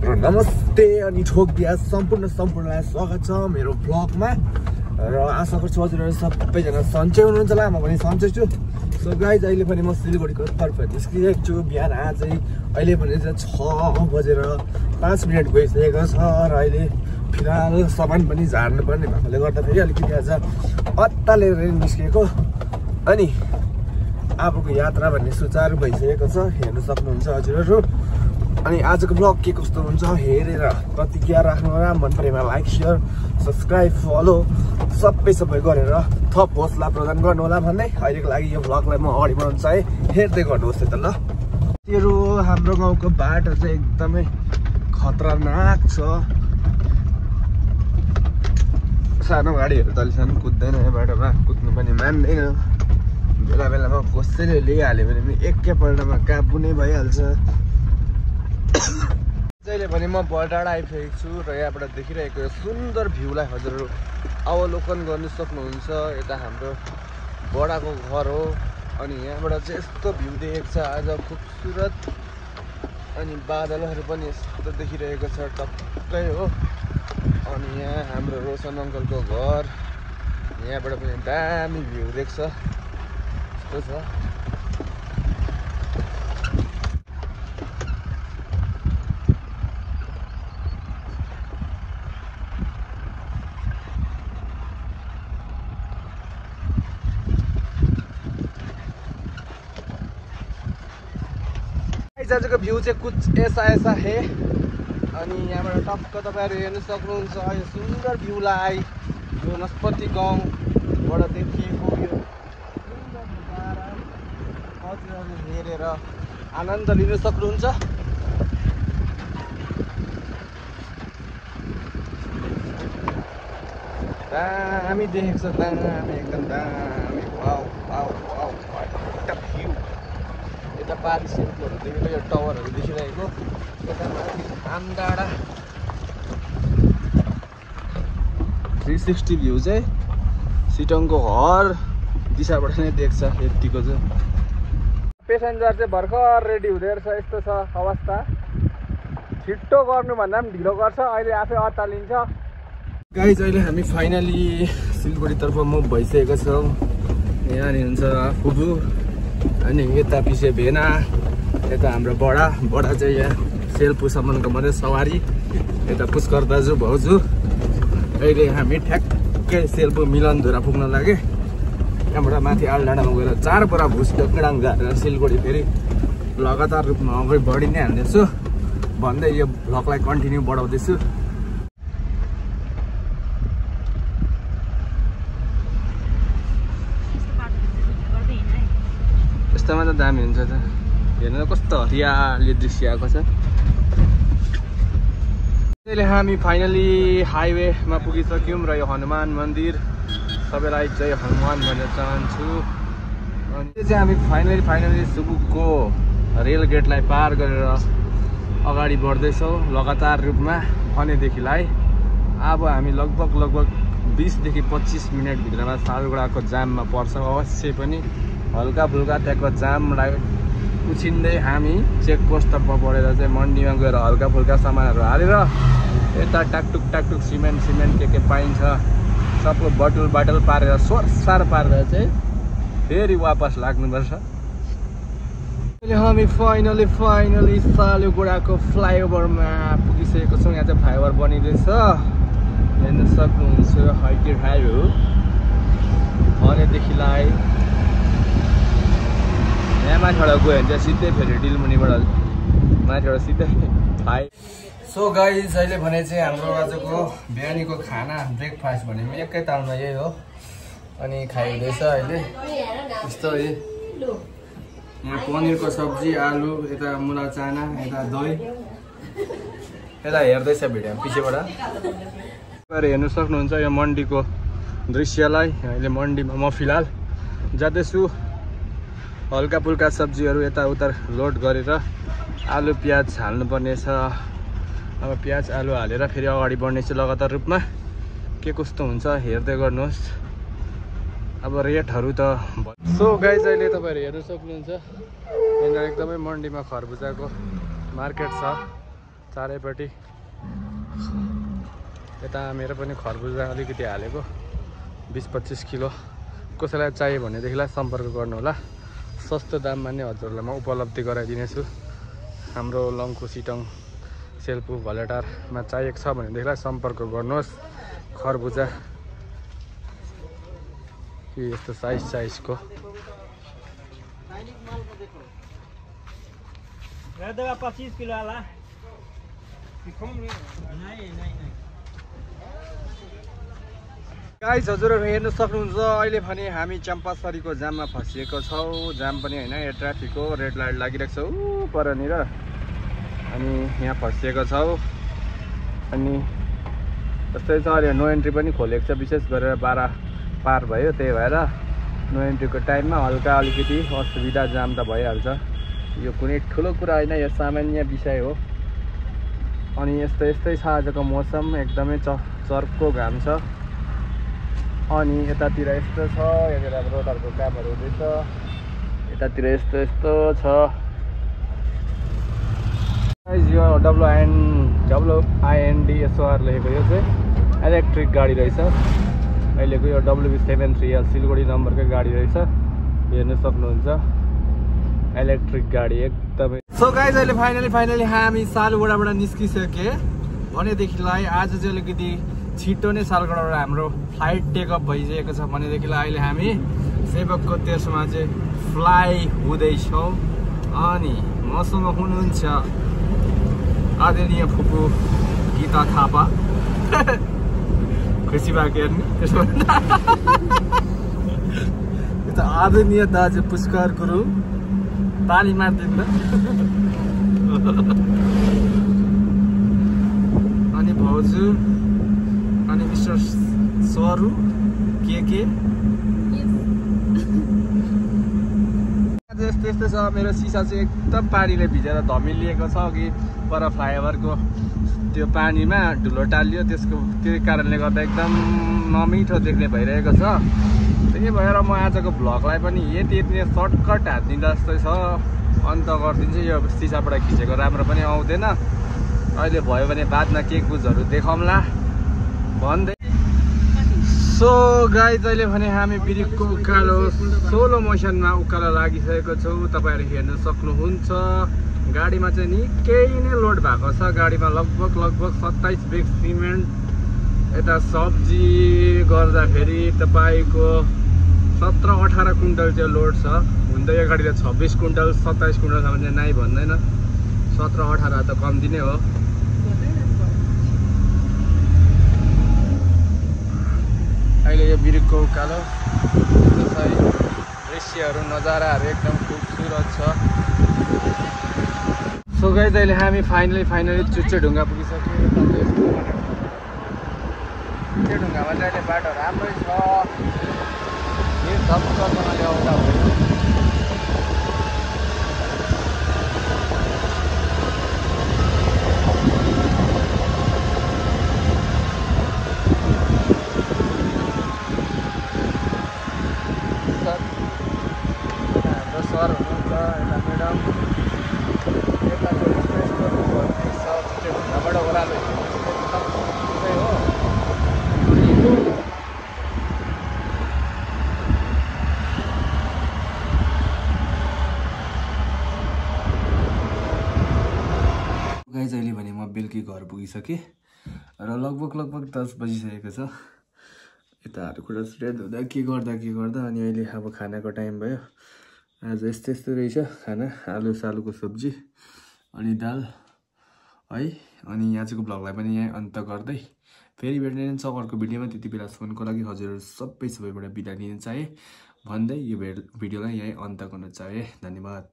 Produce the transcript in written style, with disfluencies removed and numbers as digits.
र नमस्ते अनि ठोक बिहा सम्पूर्णलाई स्वागत छ मेरो ब्लगमा र आशा गर्छु हजुरहरू सबैजना सन्चै हुनुहुन्छ होला म पनि सन्चै छु। सो गाइज अहिले पनि म सिलगढीको तर्फ निस्किरहेको छु। बिहान आजै अहिले भने चाहिँ 6 बजेर 5 मिनट गइसकेको छ र अहिले फिलहाल सामान पनि झार्नु पर्ने भएकोले गर्दा फेरि अलिकति आज अत्तालेर निस्केको। अनि अबको यात्रा भन्ने सुचारू भइसकेको छ, हेर्न सक्नुहुन्छ हजुरहरू। अनि आजको ब्लग के कस्तो हुन्छ हेरेर प्रतिक्रिया राख्नु होला, मन परेमा लाइक शेयर सब्सक्राइब फलो सबै गरेर थप हौसला प्रदान गर्नु होला भन्दै अहिलेको लागि यो ब्लगलाई म अगाडि बढाउन चाहे हेर्दै गर्नुहोस् त ल। तेरो हाम्रो गाउँको बाटो चाहिँ एकदमै खतरनाक छ। सानो गाडीहरू त अहिलेसम्म कुद्दैन यो बाटोमा, कुद्नु पनि मान्दैन। बेला बेलामा कसैले लिइहाल्यो भने पनि एकैपल्टमा काबु नै भइहाल्छ। जहिले पनि म बडाडा आइसकेको छु र यहाँबाट देखिरहेको यो सुन्दर भ्यूलाई हजुरहरू अवलोकन गर्न सक्नुहुन्छ। यता हाम्रो बडाको घर हो अनि यहाँबाट चाहिँ यस्तो भ्यू देखेको छ आज खुबसुरत। अनि बादलहरू पनि यस्तो देखिरहेको छ टक्कै हो। अनि यहाँ हाम्रो रोशन अङ्कलको घर, यहाँबाट पनि दामी भ्यू देख्छ यस्तो छ। आजको भ्यू चाहिँ कुछ ऐसा है। अनि यहाँबाट टक्क तपाईँहरू हेर्न सक्नुहुन्छ यो सुन्दर भ्यूलाई, यो नस्पति गाउँबाट देखिएको यो सुन्दर नजारा हजुरहरूले हेरेर आनन्द लिन सक्नुहुन्छ। दामी देखेको छ, दामी एकदम दामी। Wow wow wow view. यता पारी सेल्फहरू देखेको, यो टावरहरू देखिरहेको, यता माथि आमडाँडा 360 भ्यू चाहिँ सिटङको हर दिशाबाट नै देख्छ यतिको चाहिँ। पेसेन्जर चाहिँ भर्खर रेडी हुँदै रहेछ, यस्तो छ अवस्था। छिट्टो गर्नु भन्दा पनि ढिलो गर्छ, अहिले आफै अत्तालिन्छ। गाइज अहिले हामी फाइनली सिलगढीतर्फ मुभ भइसकेको छौँ। यहाँनिर हुन्छ फुबु अनि यता पछि भेना, यता हाम्रो बडा चाहिँ यहाँ सेल्पुसम्मको मात्रै सवारी, यता पुष्कर दाजु भाउजू। अहिले हामी ठ्याक्कै सेल्पु मिलनधुरा पुग्न लागे। त्यहाँबाट माथि आलडाँडामा गएर 4 बोरा भुस डक्डाङ झारेर सिलगढी फेरि लगातार रूपमा अगाडि बढी नै हाल्दैछु भन्दै यो भ्लगलाई कन्टिन्यू बढाउँदैछु। यस्तोमा त दामी हुन्छ त, हेर्नु कस्तो हरियाली दृश्य आएको छ। अहिले हामी फाइनली हाइवेमा पुगिसक्यौँ र यो हनुमान मन्दिर, सबैलाई जय हनुमान भन्न चाहन्छु। अनि यो चाहिँ हामी फाइनली सुबुकको रेल गेटलाई पार गरेर अगाडि बढ्दैछौँ लगातार रूपमा भनेदेखिलाई। अब हामी लगभग 20 देखि 25 मिनटभित्रमा सालुगडाको जाममा पर्छौँ। अवश्य पनि हल्का फुल्का त्यहाँको जामलाई उछिन्दै हामी चेकपोस्टतर्फ बढेर चाहिँ मन्डीमा गएर हल्का फुल्का सामानहरू हालेर यता टाकटुक सिमेन्ट के पाइन्छ सबको बटुल पारेर सोरसार पारेर चाहिँ फेरि वापस लाग्नुपर्छ। अहिले हामी फाइनली सालुगडाको फ्लाइओभरमा पुगिसकेको छौँ। यहाँ चाहिँ फ्लाइओभर बनिँदैछ, हेर्न सक्नुहुन्छ हाइटेड हाइवे हो भनेदेखिलाई। यहाँ माथिबाट गयो भने चाहिँ सिधै फेरि डिलमुनिबाट माथिबाट सिधै फाइ। सो गाइज अहिले भने चाहिँ हाम्रो आजको बिहानीको खाना ब्रेकफास्ट भनेको एकैतालमा यही हो। अनि खाइँदैछ अहिले यस्तो। यहाँ पनिरको सब्जी, आलु, यता मुला चाना, यता दही, यता हेर्दैछ भिडियो पछिबाट हेर्नु सक्नुहुन्छ यो मन्डीको दृश्यलाई। अहिले मन्डीमा म फिलहाल जाँदैछु। हल्का फुल्का सब्जीहरू यताउता लोड गरेर आलु प्याज हाल्नुपर्ने छ। अब प्याज आलु हालेर फेरि अगाडि बढ्नेछु लगातार रूपमा। के कस्तो हुन्छ हेर्दै गर्नुहोस्। अब रेटहरू त सो गाइज अहिले तपाईँहरू हेर्न सक्नुहुन्छ यहाँनिर एकदमै मन्डीमा खरबुजाको मार्केट छ। चारैपट्टि। यता मेरो पनि खरबुजा अलिकति हालेको 20-25 किलो। कसैलाई चाहियो भनेदेखिलाई सम्पर्क गर्नु होला। सस्तो दाममा नै हजुरहरूलाई म उपलब्धि गराइदिनेछु। हाम्रो लङ्कु सिटङ सेल्पु घलेटारमा चाहिएको छ भनेदेखिलाई सम्पर्क गर्नुहोस्। खरबुजा यस्तो साइजको देगा 25 किलो वाला गाइस हजुरहरू हेर्न सक्नुहुन्छ। अहिले भने हामी चम्पासरीको जाममा फसिएको छौँ। जाम पनि होइन, यो ट्राफिक हो, रेड लाइट लागिरहेको छ ऊ परनिर। अनि यहाँ फसिएको छौँ। अनि जस्तै छ अहिले नो एन्ट्री पनि खोलेको छ, विशेष गरेर 12 पार भयो। त्यही भएर नो एन्ट्रीको टाइममा हल्का अलिकति असुविधा जाम त भइहाल्छ। यो कुनै ठुलो कुरा होइन, यो सामान्य विषय हो। अनि यस्तै छ आजको मौसम, एकदमै चर्को घाम छ। अनि यतातिर यस्तो छ, यहाँनिर अब रोडहरूको कामहरू हुँदैछ। यतातिर यस्तो छ। यो WINDSOR लेखेको यो चाहिँ इलेक्ट्रिक गाडी रहेछ। अहिलेको यो WB73L सिलगढी नम्बरकै गाडी रहेछ। हेर्न सक्नुहुन्छ, इलेक्ट्रिक गाडी एकदमै। सो गाइज अहिले फाइनली हामी सालुगढाबाट निस्किसके भनेदेखिलाई आज चाहिँ अलिकति छिटो नै सालुगढाबाट हाम्रो फ्लाइट टेकअप भइसकेको छ। भनेदेखिलाई अहिले हामी सेवकको त्यसमा चाहिँ फ्लाइ हुँदैछौँ। अनि मसँग हुनुहुन्छ आदरणीय फुपू गीता थापा। खुसी भएको हेर्ने त्यसो त आदरणीय दाजु पुष्कर गुरुङ ताली मार्दिन। अनि भाउजू अनि मिस्टर सरू के यस्तै छ। मेरो सिसा चाहिँ एकदम पानीले भिजेर धमिलिएको छ कि पर फ्लाइओभरको त्यो पानीमा धुलो टालियो, त्यही कारणले गर्दा एकदम नमिठो देख्ने भइरहेको छ। त्यही भएर म आजको भ्लगलाई पनि यति नै सर्टकट हालिदिँदा जस्तै छ। अन्त गरिदिन्छु। यो सिसाबाट खिचेको राम्रो पनि आउँदैन। अहिले भयो भने बादमा के कुचहरू देखाउँला भन्दै। सो गाइज अहिले भने हामी बिरिकको उकालो सोलो मोसनमा उकालो लागिसकेको छौँ। तपाईँहरू हेर्न सक्नुहुन्छ। गाडीमा चाहिँ निकै नै लोड भएको छ। गाडीमा लगभग 27 बेग सिमेन्ट, यता सब्जी गर्दाखेरि तपाईँको 17-18 कुन्टल चाहिँ लोड छ। हुन त यो गाडीले 26 कुन्टल 27 कुन्टलसम्म चाहिँ नाइ भन्दैन, 17-18 त कम्ती नै हो। अहिले यो बिरिकको उकालो दृश्यहरू नजाराहरू एकदम खुबसुरत छ। सो गाइस अहिले हामी फाइनली चुच्चे ढुङ्गा पुगिसक्यौँ। चुच्चे ढुङ्गामा चाहिँ अहिले बाटो राम्रै छ। निर्धक्कसँगले आउँदा भयो। हाम्रो सर हुनुहुन्छ, यता म्याडम, यता ढुङ्गाबाट ओह्रालो हो। गाइज अहिले भने म बेलुकी घर पुगिसकेँ र लगभग 10 बजिसकेको छ। यताहरू कुरा सुरेद हुँदा के गर्दा अनि अहिले अब खानाको टाइम भयो। आज यस्तो रहेछ खाना, आलु सालुको सब्जी अनि दाल है। अनि आजको ब्लगलाई पनि यहीँ अन्त गर्दै फेरि भेट्ने छ अर्को भिडियोमा। त्यति बेलासम्मको लागि हजुरहरू सबैबाट बिदा लिन चाहे भन्दै यो भिडियोलाई यहीँ अन्त गर्न चाहे। धन्यवाद।